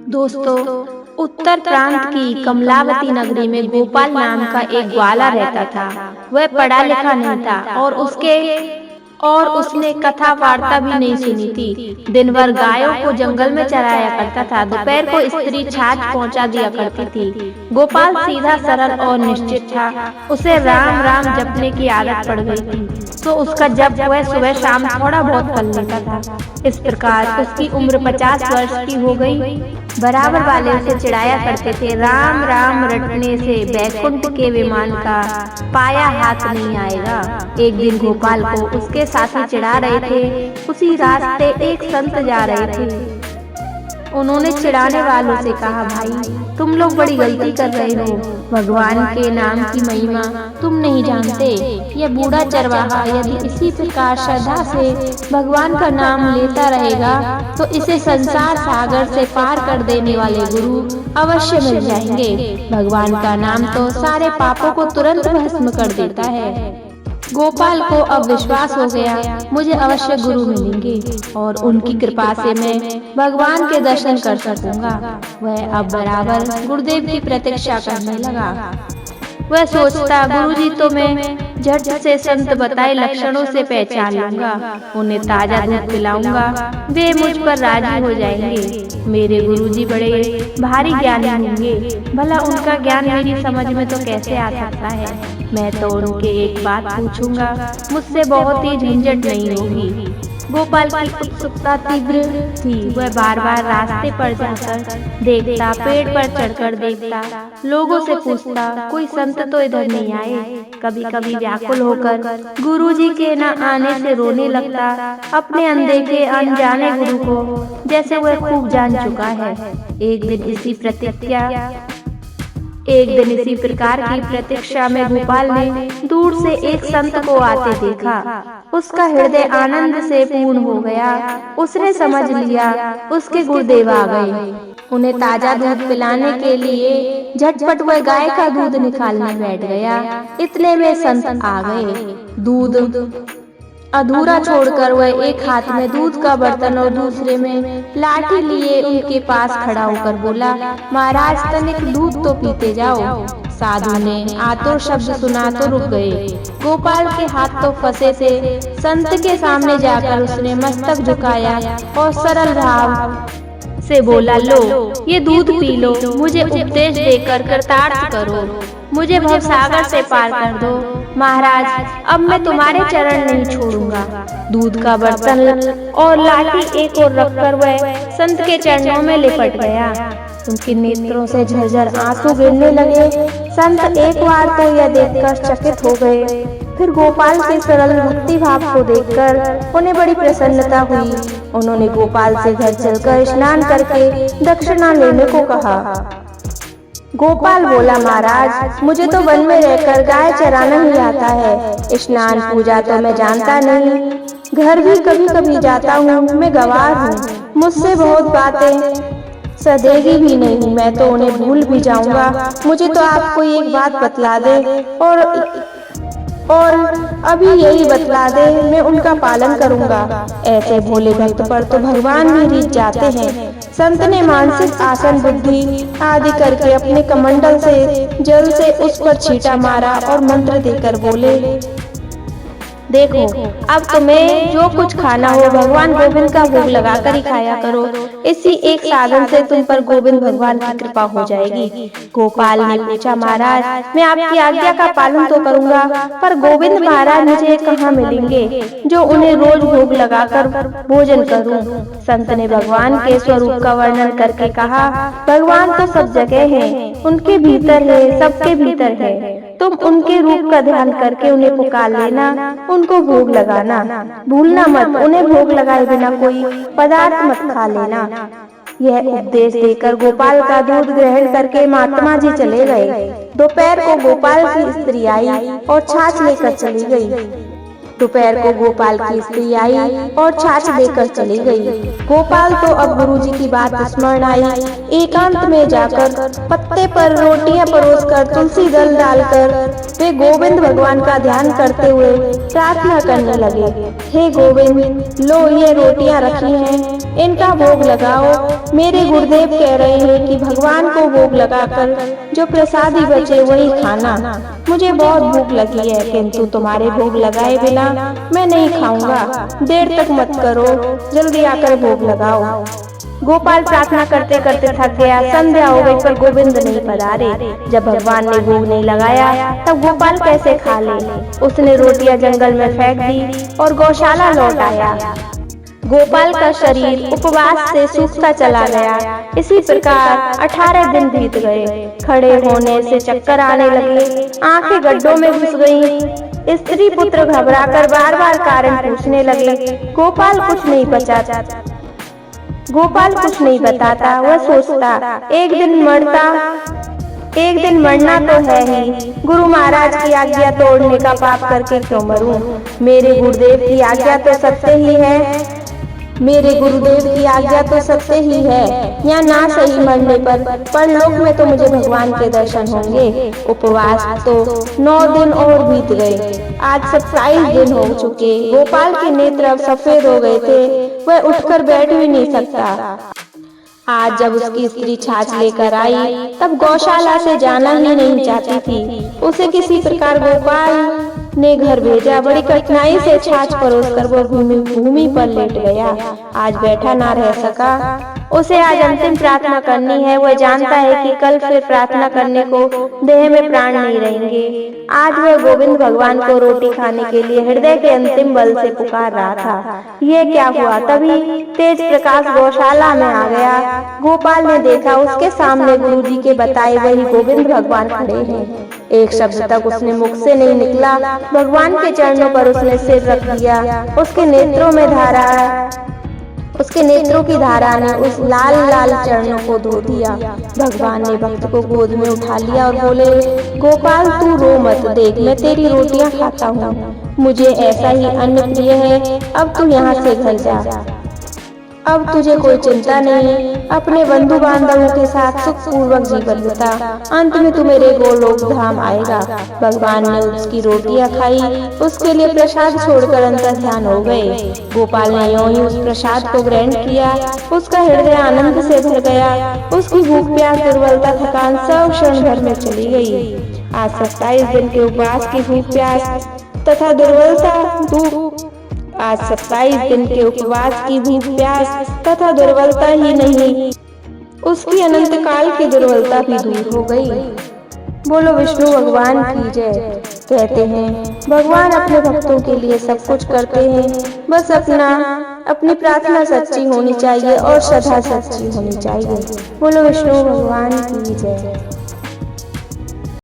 दोस्तों, उत्तर प्रांत की कमलावती नगरी में गोपाल नाम का एक ग्वाला रहता था। वह पढ़ा लिखा नहीं था और उसने कथा वार्ता भी नहीं सुनी थी। दिन भर गायों को जंगल में चराया करता था। दोपहर को स्त्री छाछ पहुंचा दिया करती थी। गोपाल सीधा सरल और निश्चित था। उसे राम राम जपने की आदत पड़ गई थी, तो उसका जप वह सुबह शाम थोड़ा बहुत कर लेता था। इस प्रकार उसकी उम्र 50 वर्ष की हो गई। बराबर वाले उसे चिढ़ाया करते थे, राम राम रटने से बैकुंठ के विमान का पाया हाथ नहीं आएगा। एक दिन गोपाल को उसके साथी चिढ़ा रहे थे। उसी रास्ते एक संत जा रहे थे। उन्होंने चिढ़ाने वालों से कहा, भाई तुम लोग बड़ी गलती कर रहे हो। भगवान के नाम की महिमा तुम नहीं जानते। यह बूढ़ा चरवाहा यदि इसी प्रकार श्रद्धा से भगवान का नाम लेता रहेगा तो इसे संसार सागर से पार कर देने वाले गुरु अवश्य मिल जाएंगे। भगवान का नाम तो सारे पापों को तुरंत भस्म कर देता है। गोपाल को अब विश्वास हो गया, मुझे अवश्य गुरु मिलेंगे और उनकी कृपा से मैं भगवान के दर्शन कर सकूंगा। वह अब बराबर गुरुदेव की प्रतीक्षा करने लगा। वह सोचता, गुरुजी तो मैं झट से संत बताए लक्षणों से पहचान लूंगा। उन्हें ताजा दूध पिलाऊंगा, वे मुझ पर राजी हो जाएंगे। मेरे गुरुजी बड़े भारी ज्ञानी होंगे। भला उनका ज्ञान मेरी समझ में तो कैसे आ सकता है। मैं तो उनके एक बात पूछूंगा, मुझसे बहुत ही झंझट नहीं होगी। गोपाल की उत्सुकता तीव्र थी। वह बार बार रास्ते पर जाकर देखता, पेड़ पर चढ़कर देखता, लोगों से पूछता, कोई संत तो इधर नहीं आए। कभी कभी व्याकुल होकर गुरुजी के न आने से रोने लगता, अपने अनदेखे अनजाने गुरु को जैसे वह खूब जान चुका है। एक दिन इसी प्रकार की प्रतीक्षा में गोपाल ने दूर से एक संत को आते देखा। उसका हृदय आनंद से पूर्ण हो गया। उसने समझ लिया उसके गुरुदेव आ गए। उन्हें ताजा दूध पिलाने के लिए झटपट वह गाय का दूध निकालने बैठ गया। इतने में संत आ गए। दूध अधूरा छोड़कर वह एक हाथ में दूध का बर्तन और दूसरे में लाठी लिए उनके पास खड़ा होकर बोला, महाराज तनिक दूध तो पीते जाओ। साधु ने आतुर शब्द सुना तो रुक गए। गोपाल के हाथ तो फंसे थे। संत के सामने जाकर उसने मस्तक झुकाया और सरल भाव से बोला, लो ये दूध पी लो, मुझे उपदेश देकर कृतार्थ करो, मुझे भवसागर से पार कर दो। महाराज अब मैं तुम्हारे चरण नहीं छोड़ूंगा। दूध का बर्तन और लाठी एक और रखकर वह संत के चरणों में लिपट गया। उनके नेत्रों से झरझर आंसू गिरने लगे। संत एक बार तो यह देखकर चकित हो गए, फिर गोपाल के सरल भक्ति भाव को देखकर उन्हें बड़ी प्रसन्नता हुई। उन्होंने गोपाल से घर चलकर स्नान करके दक्षिणा लेने को कहा। गोपाल बोला, महाराज मुझे तो वन में रहकर गाय चराना ही आता है। स्नान पूजा तो मैं जानता नहीं। घर भी कभी कभी जाता हूँ, मैं गवार हूँ। मुझसे बहुत बातें सदेगी भी नहीं। मैं तो उन्हें भूल भी जाऊंगा। मुझे तो आप कोई एक बात बतला दे और अभी यही बतला दे, मैं उनका पालन करूंगा। ऐसे भोले भक्त पर तो भगवान भी रीझ जाते हैं। संत ने मानसिक आसन बुद्धि आदि करके अपने कमंडल से जल से उस पर छींटा मारा और मंत्र देकर बोले, देखो अब तुम्हें जो कुछ खाना हो भगवान गोविंद का भोग लगाकर ही खाया करो। इसी एक साधन से तुम पर गोविंद भगवान की कृपा हो जाएगी। गोपाल ने पूछा, महाराज मैं आपकी आज्ञा का पालन तो करूंगा, पर गोविंद महाराज मुझे कहाँ मिलेंगे जो उन्हें रोज भोग लगाकर भोजन करूं। संत ने भगवान के स्वरूप का वर्णन करके कहा, भगवान तो सब जगह है, उनके भीतर है, सबके भीतर है। तुम उनके रूप का ध्यान करके उन्हें पुकार लेना, उनको भोग लगाना, भूलना मत। उन्हें भोग लगाए बिना कोई पदार्थ मत खा लेना। यह उपदेश देकर गोपाल का दूध ग्रहण करके महात्मा जी चले गए। दोपहर को गोपाल की स्त्री आई और छाछ लेकर चली गई। और छाछ देकर चली गई। गोपाल तो अब गुरुजी की बात स्मरण आई। एकांत में जाकर पत्ते पर रोटियां परोसकर तुलसी दल डालकर वे गोविंद भगवान का ध्यान करते हुए प्रार्थना करने लगे, हे गोविंद, लो ये रोटियां रखी हैं, इनका भोग लगाओ। मेरे गुरुदेव कह रहे हैं कि भगवान को भोग लगाकर जो प्रसादी बचे वही खाना। मुझे बहुत भूख लगी है, किंतु तुम्हारे भोग लगाए बिना मैं नहीं खाऊंगा। देर तक मत करो, जल्दी आकर भोग लगाओ। गोपाल प्रार्थना करते करते थक गया। संध्या हो गई पर गोविंद नहीं पधारे। जब भगवान ने भोग नहीं लगाया तब गोपाल कैसे खा ले। उसने रोटियां जंगल में फेंक दी और गौशाला लौट आया। गोपाल का शरीर उपवास से सूखता चला गया। इसी प्रकार 18 दिन बीत गए। खड़े होने से चक्कर आने लगे, आंखें गड्ढों में घुस गईं। स्त्री पुत्र घबराकर बार बार कारण पूछने लगे। गोपाल कुछ नहीं बताता। वह सोचता एक दिन मरना तो है ही। गुरु महाराज की आज्ञा तोड़ने का पाप करके क्यों मरूं? मेरे गुरुदेव की आज्ञा तो सत्य ही है। या ना सही मरने पर परलोक में तो मुझे भगवान के दर्शन होंगे। उपवास तो 9 दिन और बीत गए। आज 27 दिन हो चुके। गोपाल के नेत्र अब सफेद हो गए थे। वह उठकर बैठ भी नहीं सकता। आज जब उसकी स्त्री छाछ लेकर आई तब गौशाला से जाना ही नहीं चाहती थी। उसे किसी प्रकार गोपाल ने घर भेजा। बड़ी कठिनाई से छाछ परोसकर वो भूमि पर लेट गया। आज बैठा ना रह सका। उसे आज अंतिम प्रार्थना करनी है। वह जानता है कि कल फिर प्रार्थना करने को देह में प्राण नहीं रहेंगे। आज वह गोविंद भगवान को रोटी खाने के लिए हृदय के अंतिम बल से पुकार रहा था। यह क्या हुआ? तभी तेज प्रकाश गौशाला में आ गया। गोपाल ने देखा उसके सामने गुरुजी के बताए वही गोविंद भगवान खड़े हैं। एक शब्द तक उसने मुख से नहीं निकला। भगवान के चरणों पर उसने सिर रख दिया। उसके नेत्रों की धारा ने उस लाल लाल चरणों को धो दिया। भगवान ने भक्त को गोद में उठा लिया और बोले, गोपाल तू रो मत, देख मैं तेरी रोटियां खाता हूँ। मुझे ऐसा ही अन्न प्रिय है। अब तू यहाँ से घर जा। अब तुझे कोई चिंता नहीं। अपने बंधु बांधवों के साथ सुख पूर्वक जीवन बिता। अंत में तू मेरे गोलोक धाम आएगा। भगवान ने उसकी रोटियां खाई। उसके लिए प्रसाद छोड़कर अंतर ध्यान हो गए। गोपाल ने यूं ही उस प्रसाद को ग्रहण किया। उसका हृदय आनंद से भर गया। उसकी भूख प्यास दुर्बलता थकान सब क्षण भर में चली गई। आज 27 दिन के उपवास की भूख प्यास तथा दुर्बलता आज 27 दिन के उपवास की भूख प्यास तथा दुर्बलता ही नहीं, उसकी अनंत काल की दुर्बलता भी दूर हो गई। बोलो विष्णु भगवान की जय। कहते हैं भगवान अपने भक्तों के लिए सब कुछ करते हैं। बस अपनी प्रार्थना सच्ची होनी चाहिए और श्रद्धा सच्ची होनी चाहिए। बोलो विष्णु भगवान की जय।